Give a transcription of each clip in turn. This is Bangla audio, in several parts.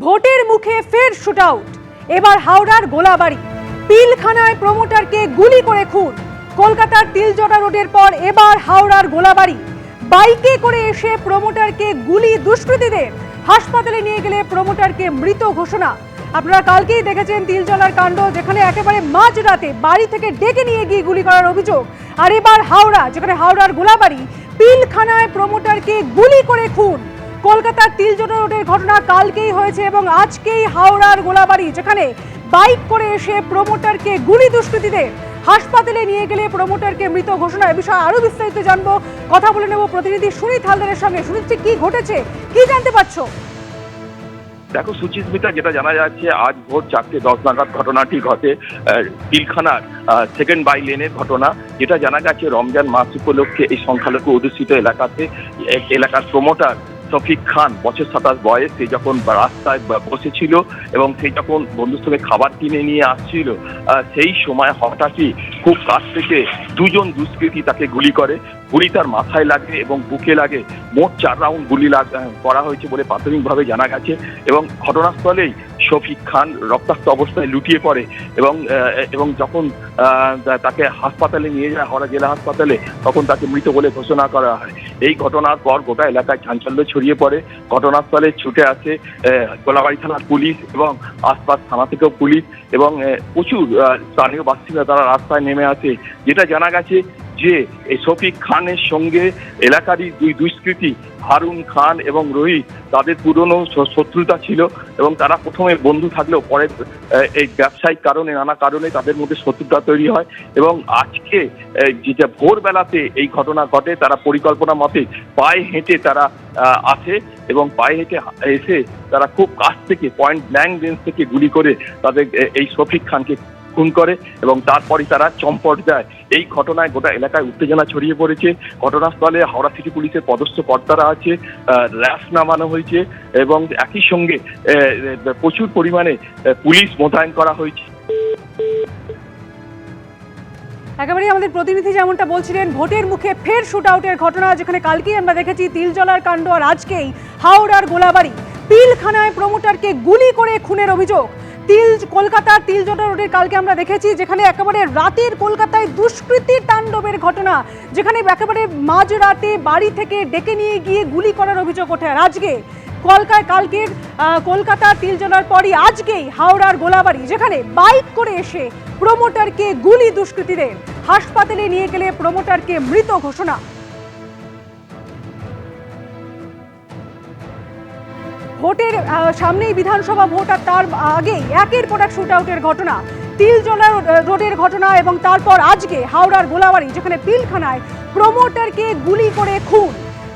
ভোটের মুখে ফের শুটআউট। এবার হাওড়ার গোলাবাড়ি পিলখানায় প্রমোটারকে গুলি করে খুন। কলকাতার তিলজটা রোডের পর এবার হাওড়ার গোলাবাড়ি বাইকে করে এসে প্রমোটারকে গুলি দুষ্কৃতীদের। হাসপাতালে নিয়ে গেলে প্রমোটারকে মৃত ঘোষণা। আপনারা কালকেই দেখেছেন তিলজলার কাণ্ড, যেখানে একেবারে মাঝরাতে বাড়ি থেকে ডেকে নিয়ে গিয়ে গুলি করার অভিযোগ। আর এবার হাওড়া, যেখানে হাওড়ার গোলাবাড়ি পিলখানায় প্রমোটারকে গুলি করে খুন। কলকাতার তিলজটা রোডের ঘটনা কালকেই হয়েছে এবং আজকেই হাওড়ার গোলাবাড়ি, যেখানে বাইক করে এসে প্রমোটারকে গুলি দুষ্কৃতীদের। হাসপাতালে নিয়ে গেলে প্রমোটারকে মৃত ঘোষণা। এ বিষয়ে আরো বিস্তারিত জানবো, কথা বলে নেব প্রতিনিধি সুনীত হালদারের সঙ্গে। সুনীত, কি ঘটেছে, কি জানতে পারছো? দেখো সুচিস্মিতা, যেটা জানা যাচ্ছে আজ ভোর 4:10 নাগাদ ঘটনাটি ঘটে পিলখানার সেকেন্ড বাই লেনের ঘটনা। যেটা জানা গেছে রমজান মাস উপলক্ষে এই সংখ্যালঘু অধ্যুষিত এলাকার প্রমোটার শফিক খান, বছর 27 বয়স, সে যখন রাস্তায় বসেছিল এবং সে যখন বন্ধুর সঙ্গে খাবার কিনে নিয়ে আসছিল, সেই সময় হঠাৎই খুব কাছ থেকে দুজন দুষ্কৃতী তাকে গুলি করে। গুলি তার মাথায় লাগে এবং বুকে লাগে। মোট 4 রাউন্ড গুলি করা হয়েছে বলে প্রাথমিকভাবে জানা গেছে এবং ঘটনাস্থলেই শফিক খান রক্তাক্ত অবস্থায় লুটিয়ে পড়ে এবং যখন তাকে হাসপাতালে নিয়ে যায়, হাওড়া জেলা হাসপাতালে, তখন তাকে মৃত বলে ঘোষণা করা হয়। এই ঘটনার পর গোটা এলাকায় চাঞ্চল্য ছড়িয়ে পড়ে। ঘটনাস্থলে ছুটে আসে গোলাবাড়ি থানার পুলিশ এবং আশপাশ থানা থেকেও পুলিশ এবং প্রচুর স্থানীয় বাসিন্দা তারা রাস্তায় নেমে আসে। যেটা জানা গেছে যে এই শফিক খানের সঙ্গে এলাকারই দুই দুষ্কৃতী হারুন খান এবং রোহিত, তাদের পুরনো শত্রুতা ছিল এবং তারা প্রথমে বন্ধু থাকলেও পরে এই ব্যবসায়িক কারণে, নানা কারণে তাদের মধ্যে শত্রুতা তৈরি হয় এবং আজকে যে ভোরবেলাতে এই ঘটনা ঘটে, তারা পরিকল্পনা মতে পায়ে হেঁটে তারা আসে এবং পায়ে হেঁটে এসে তারা খুব কাছ থেকে পয়েন্ট ব্ল্যাঙ্ক রেঞ্জ থেকে গুলি করে তাদের এই শফিক খানকে খুন করে এবং তারপরই তারা চম্পট দেয়। এই ঘটনায় গোটা এলাকায় উত্তেজনা ছড়িয়ে পড়েছে। ঘটনাস্থলে হাওড়া সিটি পুলিশের পদস্থ কর্তারা আছে, র্যাশ নামানো হয়েছে এবং একই সঙ্গে প্রচুর পরিমাণে পুলিশ মোতায়েন করা হয়েছে। একেবারেই আমাদের প্রতিনিধি যেমনটা বলছিলেন, ভোটের মুখে ফের শুটআউটের ঘটনা, যেখানে কালকেই আমরা দেখেছি তিলজলার কাণ্ড, আর আজকেই হাওড়ার গোলাবাড়ি পিলখানায় প্রমোটারকে গুলি করে খুনের অভিযোগ। কলকাতার তিলজটা রোডের কালকে আমরা দেখেছি, যেখানে একেবারে রাতের কলকাতায় দুষ্কৃতির তাণ্ডবের ঘটনা, যেখানে একেবারে মাঝরাতে বাড়ি থেকে ডেকে নিয়ে গিয়ে গুলি করার অভিযোগ ওঠে। আর আজকে কালকের কলকাতার তিলজলার পরই আজকেই হাওড়ার গোলাবাড়ি, যেখানে বাইক করে এসে প্রমোটারকে গুলি দুষ্কৃতীদের। হাসপাতালে নিয়ে গেলে প্রমোটারকে মৃত ঘোষণা। ভোটের সামনেই বিধানসভা ভোট, আর তার আগেই একের পর এক শুটআউটের ঘটনা। তিলজলা রোডের ঘটনা এবং তারপর আজকে হাওড়ার গোলাবাড়ি, যেখানে পিলখানায় প্রমোটারকে গুলি করে খুন।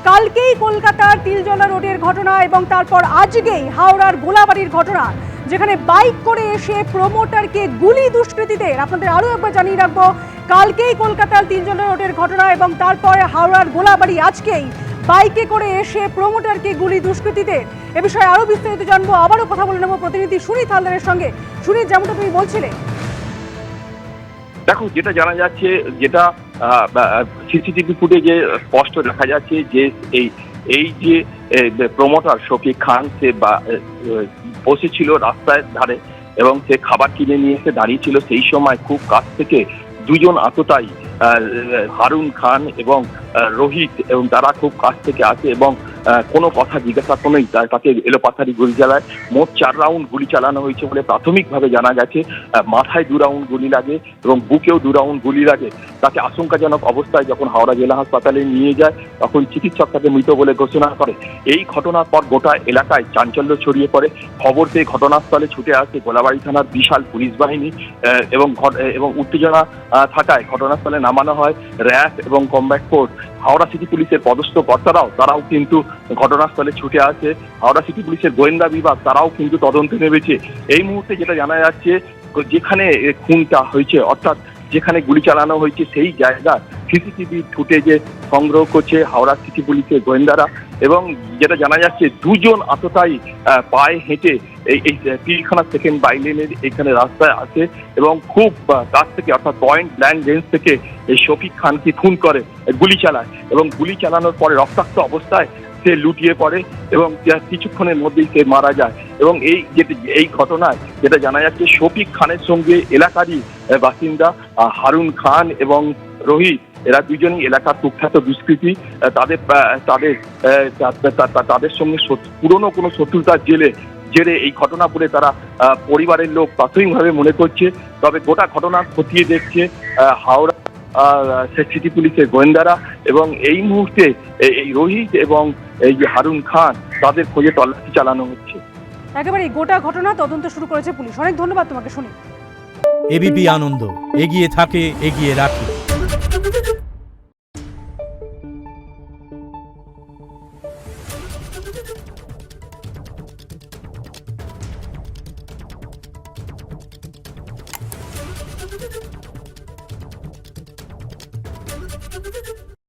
কালকেই কলকাতার তিলজলা রোডের ঘটনা এবং তারপর আজকেই হাওড়ার গোলাবাড়ির ঘটনা, যেখানে বাইক করে এসে প্রমোটারকে গুলি দুষ্কৃতীদের। আপনাদের আরো একবার জানিয়ে রাখবো, কালকেই কলকাতার তিলজলা রোডের ঘটনা এবং তারপরে হাওড়ার গোলাবাড়ি, আজকেই বাইকে করে এসে প্রমোটারকে গুলি দুষ্কৃতীদের। এ বিষয়ে আরো বিস্তারিত জানবো, আবারও কথা বলে নেব প্রতিনিধি সুনীত হালদারের সঙ্গে। সুনীত, যেমনটা তুমি বলছিলে, দেখো যেটা জানা যাচ্ছে, যেটা সিসিটিভি ফুটেজে স্পষ্ট দেখা যাচ্ছে যে এই যে প্রমোটার শফিক খান, সে বসেছিল রাস্তার ধারে এবং সে খাবার কিনে নিয়ে এসে দাঁড়িয়েছিল। সেই সময় খুব কাছ থেকে দুজন আততায়ী হারুন খান এবং রোহিত, এবং তারা খুব কাছ থেকে আসে এবং কোনো কথা জিজ্ঞাসা করেই তাকে এলোপাথারি গুলি চালায়। মোট 4 রাউন্ড গুলি চালানো হয়েছে বলে প্রাথমিকভাবে জানা গেছে। মাথায় 2 রাউন্ড গুলি লাগে এবং বুকেও 2 রাউন্ড গুলি লাগে। তাকে আশঙ্কাজনক অবস্থায় যখন হাওড়া জেলা হাসপাতালে নিয়ে যায়, তখন চিকিৎসক তাকে মৃত বলে ঘোষণা করে। এই ঘটনার পর গোটা এলাকায় চাঞ্চল্য ছড়িয়ে পড়ে। খবর পেয়ে ঘটনাস্থলে ছুটে আসে গোলাবাড়ি থানার বিশাল পুলিশ বাহিনী এবং উত্তেজনা থাকায় ঘটনাস্থলে নামানো হয় র্যাশ এবং কমব্যাট ফোর্স। হাওড়া সিটি পুলিশের পদস্থ কর্তারাও তারাও কিন্তু ঘটনাস্থলে ছুটে আসে। হাওড়া সিটি পুলিশের গোয়েন্দা বিভাগ তারাও কিন্তু তদন্তে নেমেছে। এই মুহূর্তে যেটা জানা যাচ্ছে, যেখানে খুনটা হয়েছে, অর্থাৎ যেখানে গুলি চালানো হয়েছে, সেই জায়গা সিসিটিভি ফুটেজে সংগ্রহ করছে হাওড়া সিটি পুলিশের গোয়েন্দারা। এবং যেটা জানা যাচ্ছে, 2 জন আততায়ী পায়ে হেঁটে এই পিলখানা সেকেন্ড বাই লেনের এখানে রাস্তায় আসে এবং খুব কাছ থেকে, অর্থাৎ পয়েন্ট ব্ল্যাঙ্ক রেঞ্জ থেকে এই শফিক খানকে খুন করে, গুলি চালায় এবং গুলি চালানোর পরে রক্তাক্ত অবস্থায় সে লুটিয়ে পড়ে এবং কিছুক্ষণের মধ্যেই সে মারা যায়। এবং এই ঘটনায় যেটা জানা যাচ্ছে, শফিক খানের সঙ্গে এলাকারই বাসিন্দা হারুন খান এবং রোহিত, এরা দুজনই এলাকার কুখ্যাত দুষ্কৃতী। তাদের সঙ্গে পুরনো কোনো শত্রুতার জেরে এই ঘটনা পড়ে তারা পরিবারের লোক প্রাথমিকভাবে মনে করছে। তবে গোটা ঘটনা খতিয়ে দেখছে হাওড়া সিটি পুলিশের গোয়েন্দারা, এবং এই মুহূর্তে এই রোহিত এবং এই যে হারুন খান, তাদের খোঁজে তল্লাশি চালানো হচ্ছে। একেবারে গোটা ঘটনা তদন্ত শুরু করেছে পুলিশ। অনেক ধন্যবাদ তোমাকে। শুনি এবিপি আনন্দ, এগিয়ে থাকে, এগিয়ে রাখে।